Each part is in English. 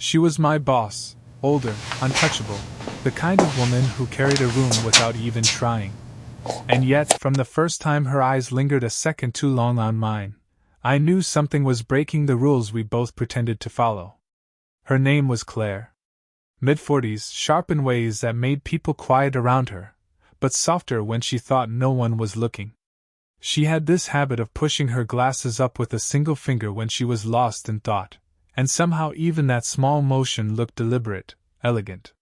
She was my boss, older, untouchable, the kind of woman who carried a room without even trying. And yet, from the first time her eyes lingered a second too long on mine, I knew something was breaking the rules we both pretended to follow. Her name was Claire. Mid-40s, sharp in ways that made people quiet around her, but softer when she thought no one was looking. She had this habit of pushing her glasses up with a single finger when she was lost in thought, and somehow even that small motion looked deliberate, elegant.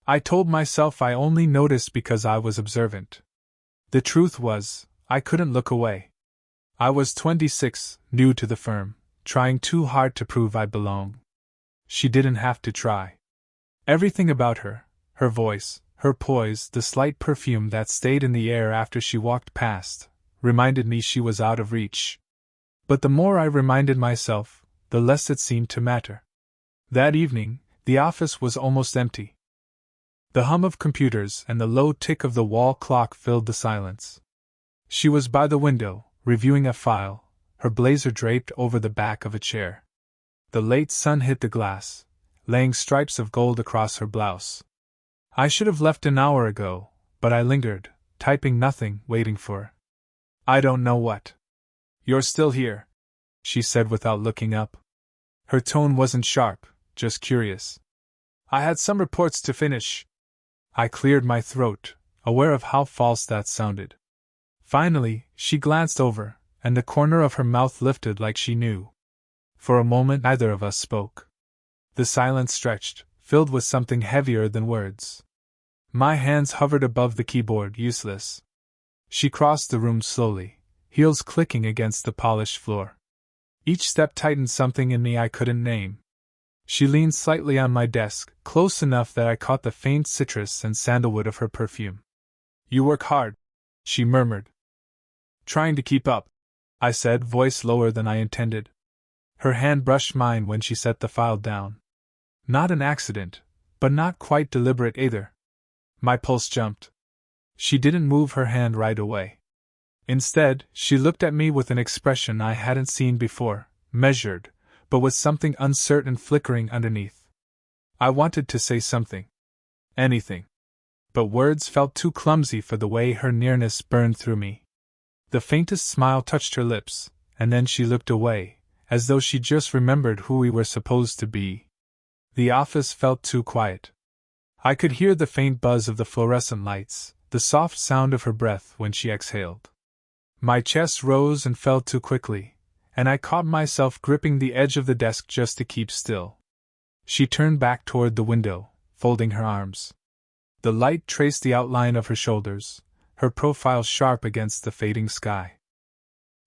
I told myself I only noticed because I was observant. The truth was, I couldn't look away. I was 26, new to the firm, trying too hard to prove I belong. She didn't have to try. Everything about her, her voice, her poise, the slight perfume that stayed in the air after she walked past, reminded me she was out of reach. But the more I reminded myself, the less it seemed to matter. That evening, the office was almost empty. The hum of computers and the low tick of the wall clock filled the silence. She was by the window, reviewing a file, her blazer draped over the back of a chair. The late sun hit the glass, laying stripes of gold across her blouse. I should have left an hour ago, but I lingered, typing nothing, waiting for I don't know what. You're still here, she said without looking up. Her tone wasn't sharp, just curious. I had some reports to finish. I cleared my throat, aware of how false that sounded. Finally, she glanced over, and the corner of her mouth lifted like she knew. For a moment neither of us spoke. The silence stretched, filled with something heavier than words. My hands hovered above the keyboard, useless. She crossed the room slowly, heels clicking against the polished floor. Each step tightened something in me I couldn't name. She leaned slightly on my desk, close enough that I caught the faint citrus and sandalwood of her perfume. You work hard, she murmured. Trying to keep up, I said, voice lower than I intended. Her hand brushed mine when she set the file down. Not an accident, but not quite deliberate either. My pulse jumped. She didn't move her hand right away. Instead, she looked at me with an expression I hadn't seen before, measured, but with something uncertain flickering underneath. I wanted to say something. Anything. But words felt too clumsy for the way her nearness burned through me. The faintest smile touched her lips, and then she looked away, as though she just remembered who we were supposed to be. The office felt too quiet. I could hear the faint buzz of the fluorescent lights, the soft sound of her breath when she exhaled. My chest rose and fell too quickly, and I caught myself gripping the edge of the desk just to keep still. She turned back toward the window, folding her arms. The light traced the outline of her shoulders, her profile sharp against the fading sky.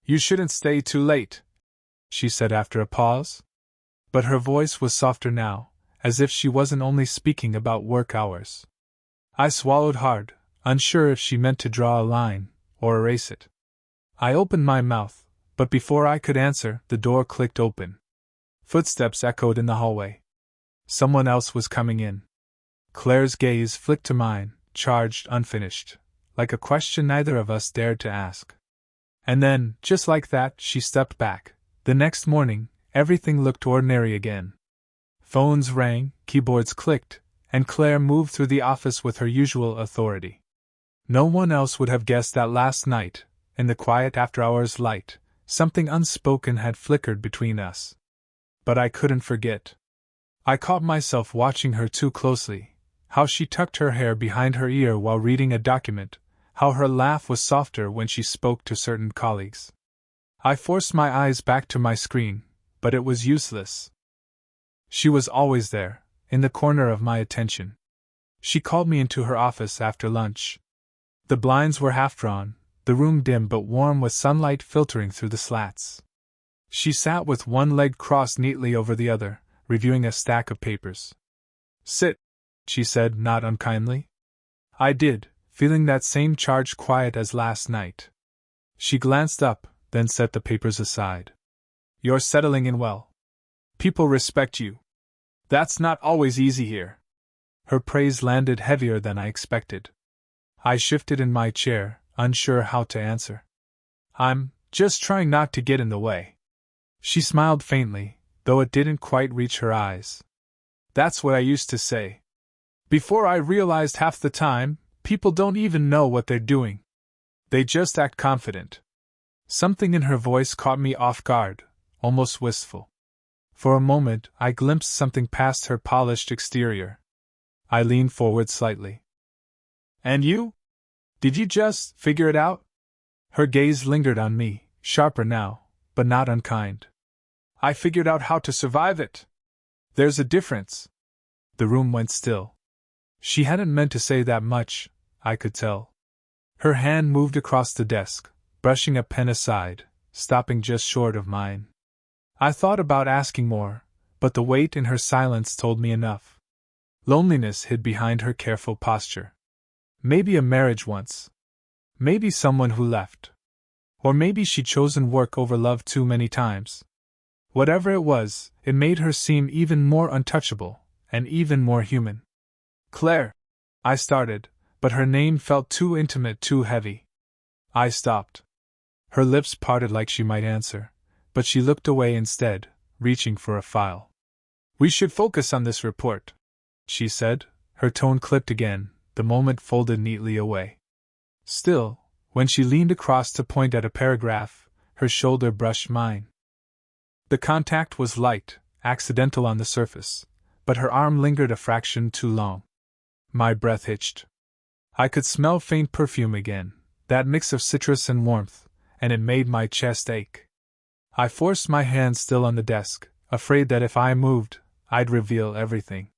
You shouldn't stay too late, she said after a pause. But her voice was softer now, as if she wasn't only speaking about work hours. I swallowed hard, unsure if she meant to draw a line, or erase it. I opened my mouth, but before I could answer, the door clicked open. Footsteps echoed in the hallway. Someone else was coming in. Claire's gaze flicked to mine, charged, unfinished, like a question neither of us dared to ask. And then, just like that, she stepped back. The next morning, everything looked ordinary again. Phones rang, keyboards clicked, and Claire moved through the office with her usual authority. No one else would have guessed that last night, in the quiet after-hours light, something unspoken had flickered between us. But I couldn't forget. I caught myself watching her too closely, how she tucked her hair behind her ear while reading a document, how her laugh was softer when she spoke to certain colleagues. I forced my eyes back to my screen, but it was useless. She was always there, in the corner of my attention. She called me into her office after lunch. The blinds were half drawn, the room dim but warm with sunlight filtering through the slats. She sat with one leg crossed neatly over the other, reviewing a stack of papers. Sit, she said, not unkindly. I did, feeling that same charged quiet as last night. She glanced up, then set the papers aside. You're settling in well. People respect you. That's not always easy here. Her praise landed heavier than I expected. I shifted in my chair, unsure how to answer. I'm just trying not to get in the way. She smiled faintly, though it didn't quite reach her eyes. That's what I used to say. Before I realized half the time, people don't even know what they're doing. They just act confident. Something in her voice caught me off guard, almost wistful. For a moment, I glimpsed something past her polished exterior. I leaned forward slightly. And you? Did you just figure it out? Her gaze lingered on me, sharper now, but not unkind. I figured out how to survive it. There's a difference. The room went still. She hadn't meant to say that much, I could tell. Her hand moved across the desk, brushing a pen aside, stopping just short of mine. I thought about asking more, but the weight in her silence told me enough. Loneliness hid behind her careful posture. Maybe a marriage once. Maybe someone who left. Or maybe she'd chosen work over love too many times. Whatever it was, it made her seem even more untouchable, and even more human. Claire, I started, but her name felt too intimate, too heavy. I stopped. Her lips parted like she might answer, but she looked away instead, reaching for a file. We should focus on this report, she said, her tone clipped again, the moment folded neatly away. Still, when she leaned across to point at a paragraph, her shoulder brushed mine. The contact was light, accidental on the surface, but her arm lingered a fraction too long. My breath hitched. I could smell faint perfume again, that mix of citrus and warmth, and it made my chest ache. I forced my hand still on the desk, afraid that if I moved, I'd reveal everything.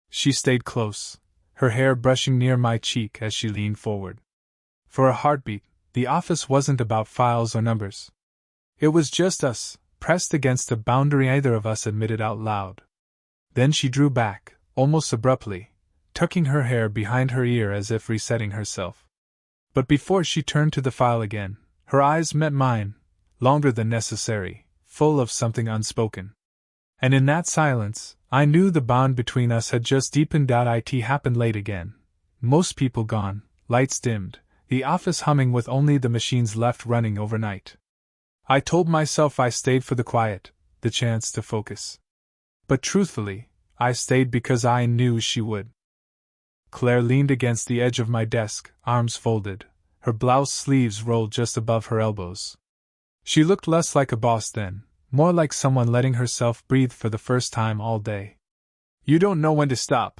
She stayed close, her hair brushing near my cheek as she leaned forward. For a heartbeat, the office wasn't about files or numbers. It was just us, pressed against a boundary neither of us admitted out loud. Then she drew back, almost abruptly, tucking her hair behind her ear as if resetting herself. But before she turned to the file again, her eyes met mine, longer than necessary, full of something unspoken. And in that silence, I knew the bond between us had just deepened. It happened late again. Most people gone, lights dimmed, the office humming with only the machines left running overnight. I told myself I stayed for the quiet, the chance to focus. But truthfully, I stayed because I knew she would. Claire leaned against the edge of my desk, arms folded, her blouse sleeves rolled just above her elbows. She looked less like a boss then, more like someone letting herself breathe for the first time all day. You don't know when to stop,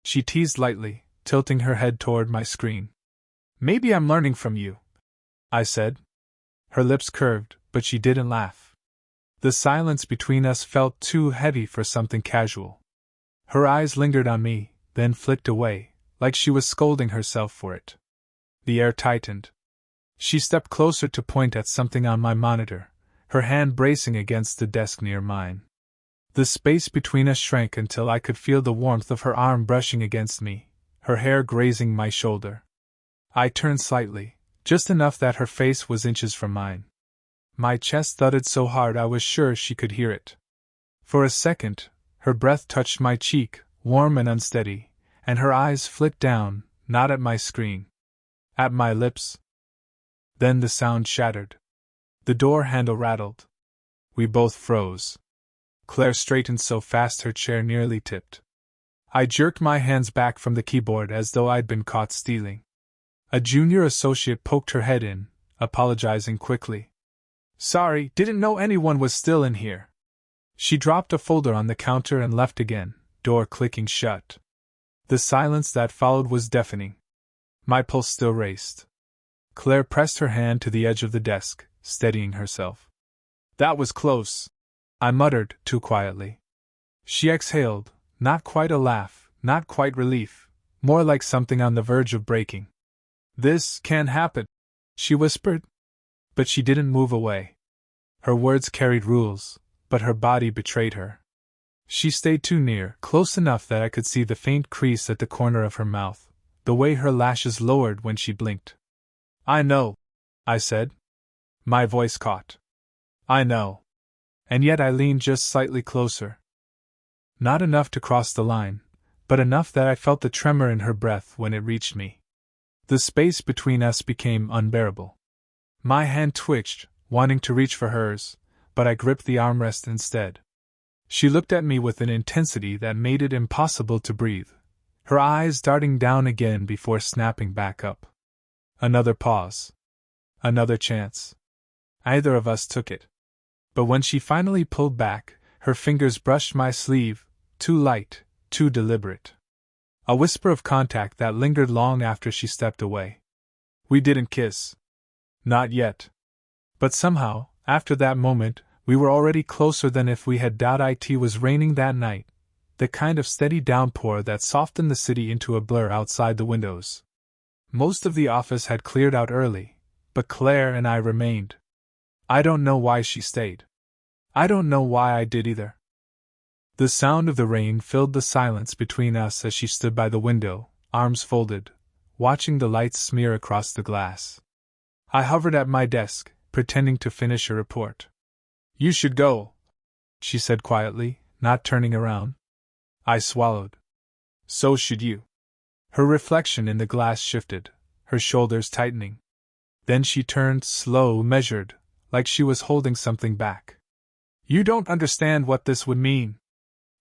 she teased lightly, tilting her head toward my screen. Maybe I'm learning from you, I said. Her lips curved, but she didn't laugh. The silence between us felt too heavy for something casual. Her eyes lingered on me, then flicked away, like she was scolding herself for it. The air tightened. She stepped closer to point at something on my monitor, her hand bracing against the desk near mine. The space between us shrank until I could feel the warmth of her arm brushing against me, her hair grazing my shoulder. I turned slightly, just enough that her face was inches from mine. My chest thudded so hard I was sure she could hear it. For a second, her breath touched my cheek, warm and unsteady, and her eyes flicked down, not at my screen. At my lips. Then the sound shattered. The door handle rattled. We both froze. Claire straightened so fast her chair nearly tipped. I jerked my hands back from the keyboard as though I'd been caught stealing. A junior associate poked her head in, apologizing quickly. Sorry, didn't know anyone was still in here. She dropped a folder on the counter and left again, door clicking shut. The silence that followed was deafening. My pulse still raced. Claire pressed her hand to the edge of the desk, steadying herself. That was close, I muttered, too quietly. She exhaled, not quite a laugh, not quite relief, more like something on the verge of breaking. This can't happen, she whispered. But she didn't move away. Her words carried rules, but her body betrayed her. She stayed too near, close enough that I could see the faint crease at the corner of her mouth, the way her lashes lowered when she blinked. I know, I said. My voice caught. I know. And yet I leaned just slightly closer. Not enough to cross the line, but enough that I felt the tremor in her breath when it reached me. The space between us became unbearable. My hand twitched, wanting to reach for hers, but I gripped the armrest instead. She looked at me with an intensity that made it impossible to breathe, her eyes darting down again before snapping back up. Another pause. Another chance. Either of us took it. But when she finally pulled back, her fingers brushed my sleeve, too light, too deliberate. A whisper of contact that lingered long after she stepped away. We didn't kiss. Not yet. But somehow, after that moment, we were already closer than if we had doubt it was raining that night, the kind of steady downpour that softened the city into a blur outside the windows. Most of the office had cleared out early, but Claire and I remained. I don't know why she stayed. I don't know why I did either. The sound of the rain filled the silence between us as she stood by the window, arms folded, watching the lights smear across the glass. I hovered at my desk, pretending to finish a report. You should go, she said quietly, not turning around. I swallowed. So should you. Her reflection in the glass shifted, her shoulders tightening. Then she turned, slow, measured, like she was holding something back. You don't understand what this would mean.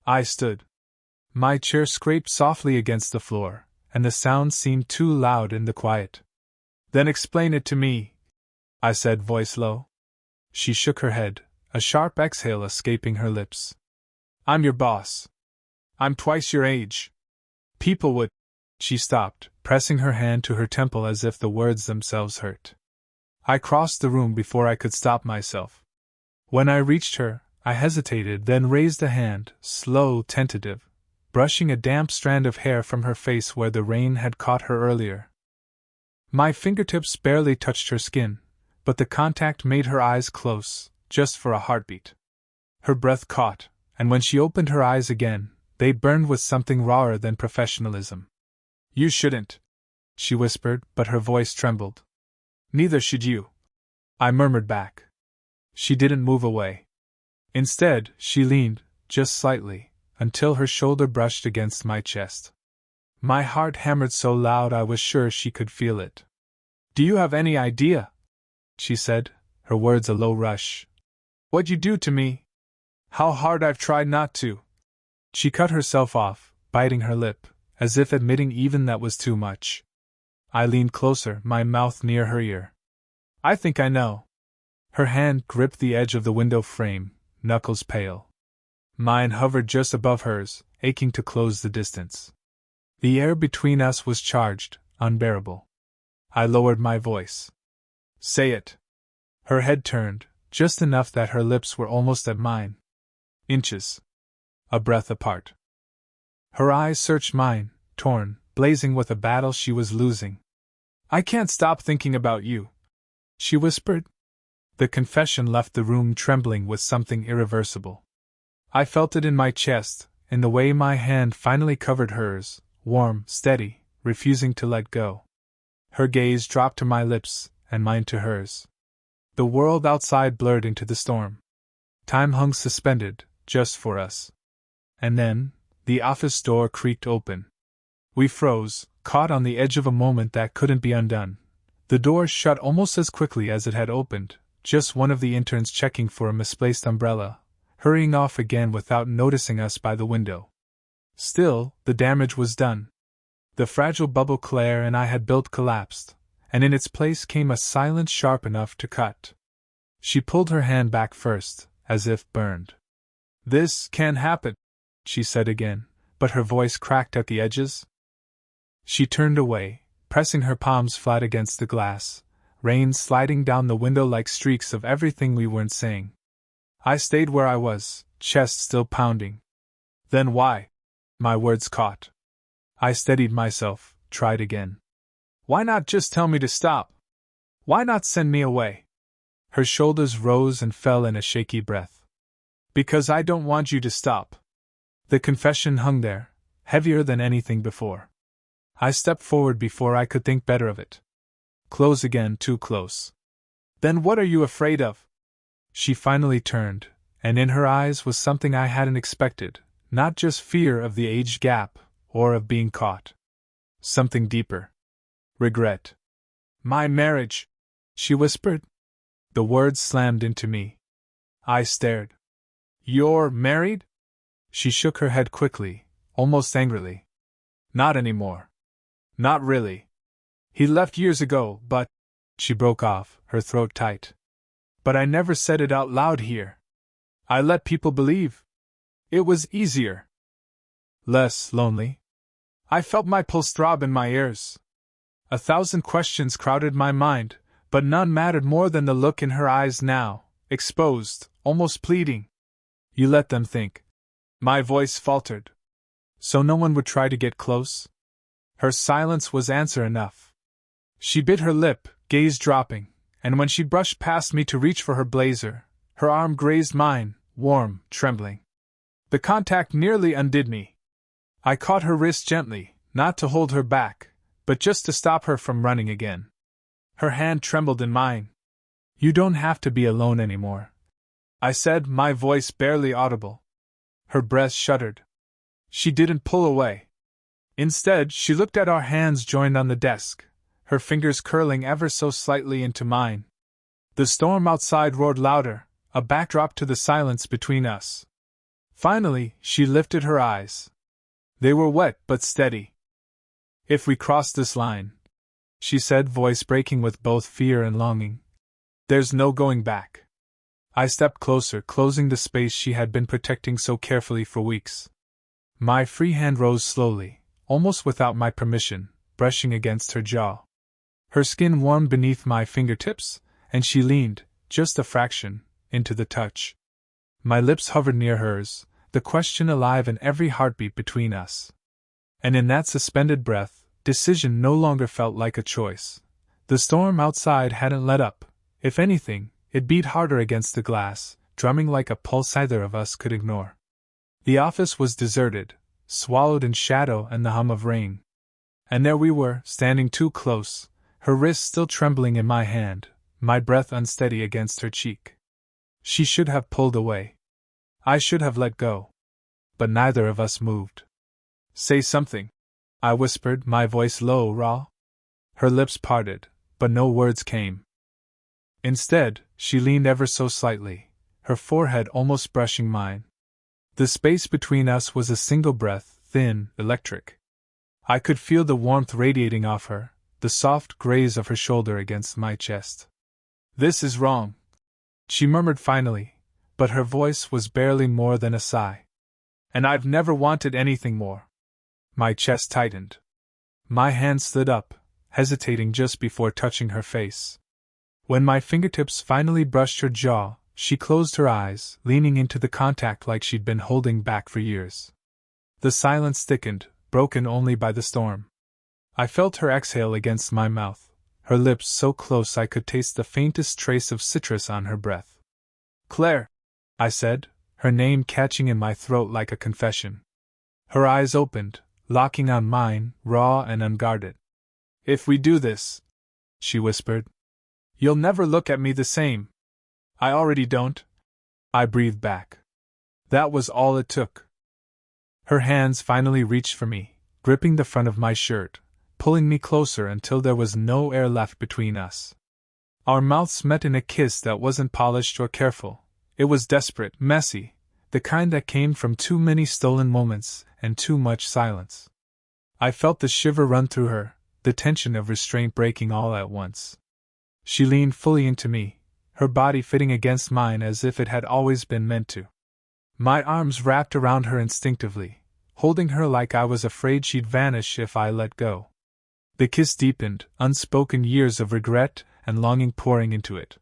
I stood. My chair scraped softly against the floor, and the sound seemed too loud in the quiet. Then explain it to me, I said, voice low. She shook her head, a sharp exhale escaping her lips. I'm your boss. I'm twice your age. People would. She stopped, pressing her hand to her temple as if the words themselves hurt. I crossed the room before I could stop myself. When I reached her, I hesitated, then raised a hand, slow, tentative, brushing a damp strand of hair from her face where the rain had caught her earlier. My fingertips barely touched her skin, but the contact made her eyes close, just for a heartbeat. Her breath caught, and when she opened her eyes again, they burned with something rawer than professionalism. You shouldn't, she whispered, but her voice trembled. Neither should you, I murmured back. She didn't move away. Instead, she leaned, just slightly, until her shoulder brushed against my chest. My heart hammered so loud I was sure she could feel it. Do you have any idea, she said, her words a low rush, what you do to me? How hard I've tried not to. She cut herself off, biting her lip, as if admitting even that was too much. I leaned closer, my mouth near her ear. I think I know. Her hand gripped the edge of the window frame, knuckles pale. Mine hovered just above hers, aching to close the distance. The air between us was charged, unbearable. I lowered my voice. Say it. Her head turned, just enough that her lips were almost at mine. Inches. A breath apart. Her eyes searched mine, torn, blazing with a battle she was losing. I can't stop thinking about you, she whispered. The confession left the room trembling with something irreversible. I felt it in my chest, in the way my hand finally covered hers, warm, steady, refusing to let go. Her gaze dropped to my lips, and mine to hers. The world outside blurred into the storm. Time hung suspended, just for us. And then, the office door creaked open. We froze, caught on the edge of a moment that couldn't be undone. The door shut almost as quickly as it had opened, just one of the interns checking for a misplaced umbrella, hurrying off again without noticing us by the window. Still, the damage was done. The fragile bubble Claire and I had built collapsed, and in its place came a silence sharp enough to cut. She pulled her hand back first, as if burned. This can't happen, she said again, but her voice cracked at the edges. She turned away, pressing her palms flat against the glass, rain sliding down the window like streaks of everything we weren't saying. I stayed where I was, chest still pounding. Then why? My words caught. I steadied myself, tried again. Why not just tell me to stop? Why not send me away? Her shoulders rose and fell in a shaky breath. Because I don't want you to stop. The confession hung there, heavier than anything before. I stepped forward before I could think better of it. Close again, too close. Then what are you afraid of? She finally turned, and in her eyes was something I hadn't expected, not just fear of the age gap, or of being caught. Something deeper. Regret. My marriage, she whispered. The words slammed into me. I stared. You're married? She shook her head quickly, almost angrily. Not anymore. Not really. He left years ago, but… She broke off, her throat tight. But I never said it out loud here. I let people believe. It was easier. Less lonely. I felt my pulse throb in my ears. 1,000 questions crowded my mind, but none mattered more than the look in her eyes now, exposed, almost pleading. You let them think. My voice faltered. So no one would try to get close? Her silence was answer enough. She bit her lip, gaze dropping, and when she brushed past me to reach for her blazer, her arm grazed mine, warm, trembling. The contact nearly undid me. I caught her wrist gently, not to hold her back, but just to stop her from running again. Her hand trembled in mine. You don't have to be alone anymore, I said, my voice barely audible. Her breast shuddered. She didn't pull away. Instead, she looked at our hands joined on the desk, her fingers curling ever so slightly into mine. The storm outside roared louder, a backdrop to the silence between us. Finally, she lifted her eyes. They were wet but steady. If we cross this line, she said, voice breaking with both fear and longing, there's no going back. I stepped closer, closing the space she had been protecting so carefully for weeks. My free hand rose slowly, almost without my permission, brushing against her jaw. Her skin warmed beneath my fingertips, and she leaned, just a fraction, into the touch. My lips hovered near hers, the question alive in every heartbeat between us. And in that suspended breath, decision no longer felt like a choice. The storm outside hadn't let up. If anything, it beat harder against the glass, drumming like a pulse either of us could ignore. The office was deserted, swallowed in shadow and the hum of rain. And there we were, standing too close, her wrist still trembling in my hand, my breath unsteady against her cheek. She should have pulled away. I should have let go. But neither of us moved. Say something, I whispered, my voice low, raw. Her lips parted, but no words came. Instead, she leaned ever so slightly, her forehead almost brushing mine. The space between us was a single breath, thin, electric. I could feel the warmth radiating off her, the soft graze of her shoulder against my chest. This is wrong, she murmured finally, but her voice was barely more than a sigh. And I've never wanted anything more. My chest tightened. My hand slid up, hesitating just before touching her face. When my fingertips finally brushed her jaw, she closed her eyes, leaning into the contact like she'd been holding back for years. The silence thickened, broken only by the storm. I felt her exhale against my mouth, her lips so close I could taste the faintest trace of citrus on her breath. Claire, I said, her name catching in my throat like a confession. Her eyes opened, locking on mine, raw and unguarded. If we do this, she whispered, you'll never look at me the same. I already don't, I breathed back. That was all it took. Her hands finally reached for me, gripping the front of my shirt, pulling me closer until there was no air left between us. Our mouths met in a kiss that wasn't polished or careful. It was desperate, messy, the kind that came from too many stolen moments and too much silence. I felt the shiver run through her, the tension of restraint breaking all at once. She leaned fully into me, her body fitting against mine as if it had always been meant to. My arms wrapped around her instinctively, holding her like I was afraid she'd vanish if I let go. The kiss deepened, unspoken years of regret and longing pouring into it.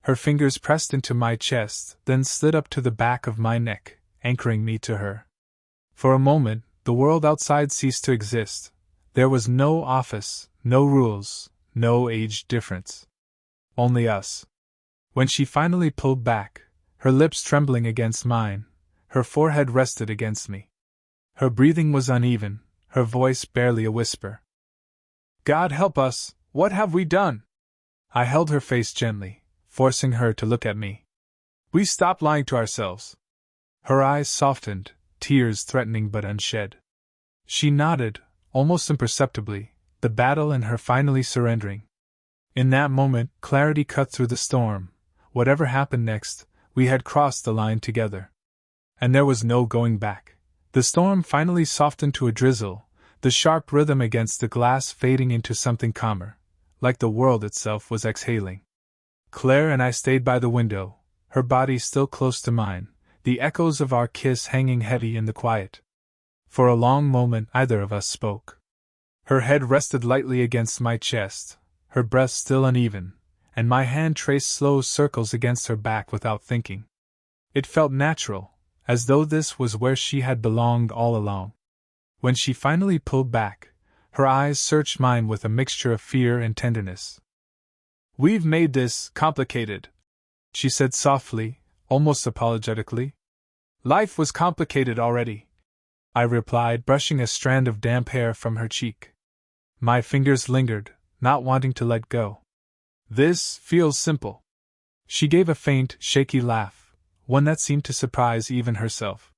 Her fingers pressed into my chest, then slid up to the back of my neck, anchoring me to her. For a moment, the world outside ceased to exist. There was no office, no rules, no age difference. Only us. When she finally pulled back, her lips trembling against mine, her forehead rested against me. Her breathing was uneven, her voice barely a whisper. God help us, what have we done? I held her face gently, forcing her to look at me. We stopped lying to ourselves. Her eyes softened, tears threatening but unshed. She nodded, almost imperceptibly, the battle in her finally surrendering. In that moment, clarity cut through the storm. Whatever happened next, we had crossed the line together. And there was no going back. The storm finally softened to a drizzle, the sharp rhythm against the glass fading into something calmer, like the world itself was exhaling. Claire and I stayed by the window, her body still close to mine, the echoes of our kiss hanging heavy in the quiet. For a long moment neither of us spoke. Her head rested lightly against my chest, her breath still uneven, and my hand traced slow circles against her back without thinking. It felt natural, as though this was where she had belonged all along. When she finally pulled back, her eyes searched mine with a mixture of fear and tenderness. "We've made this complicated," she said softly, almost apologetically. "Life was complicated already," I replied, brushing a strand of damp hair from her cheek. My fingers lingered, not wanting to let go. "This feels simple." She gave a faint, shaky laugh, one that seemed to surprise even herself.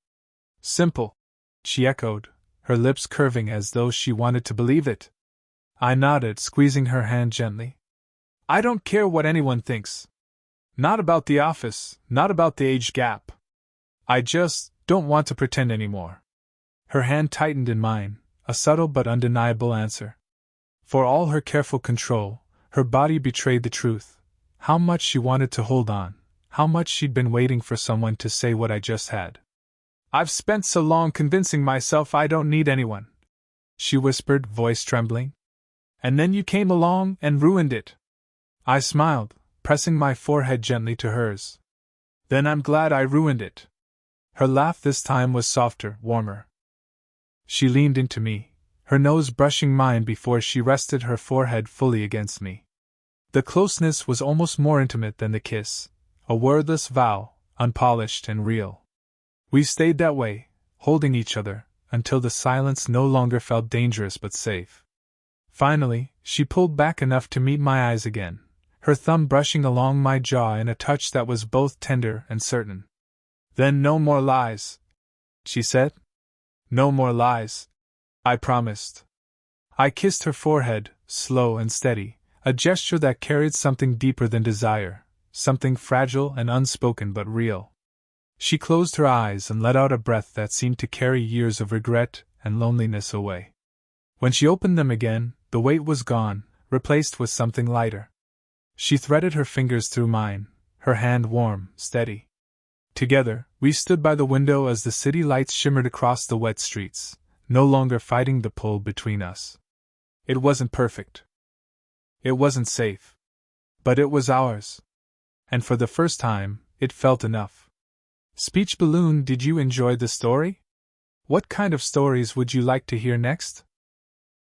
"Simple," she echoed, her lips curving as though she wanted to believe it. I nodded, squeezing her hand gently. "I don't care what anyone thinks. Not about the office, not about the age gap. I just don't want to pretend anymore." Her hand tightened in mine, a subtle but undeniable answer. For all her careful control, her body betrayed the truth. How much she wanted to hold on, how much she'd been waiting for someone to say what I just had. "I've spent so long convincing myself I don't need anyone," she whispered, voice trembling. "And then you came along and ruined it." I smiled, pressing my forehead gently to hers. "Then I'm glad I ruined it." Her laugh this time was softer, warmer. She leaned into me, her nose brushing mine before she rested her forehead fully against me. The closeness was almost more intimate than the kiss, a wordless vow, unpolished and real. We stayed that way, holding each other, until the silence no longer felt dangerous but safe. Finally, she pulled back enough to meet my eyes again, her thumb brushing along my jaw in a touch that was both tender and certain. "Then no more lies," she said. "No more lies," I promised. I kissed her forehead, slow and steady, a gesture that carried something deeper than desire, something fragile and unspoken but real. She closed her eyes and let out a breath that seemed to carry years of regret and loneliness away. When she opened them again, the weight was gone, replaced with something lighter. She threaded her fingers through mine, her hand warm, steady. Together, we stood by the window as the city lights shimmered across the wet streets, no longer fighting the pull between us. It wasn't perfect. It wasn't safe. But it was ours. And for the first time, it felt enough. Speech Balloon, did you enjoy the story? What kind of stories would you like to hear next?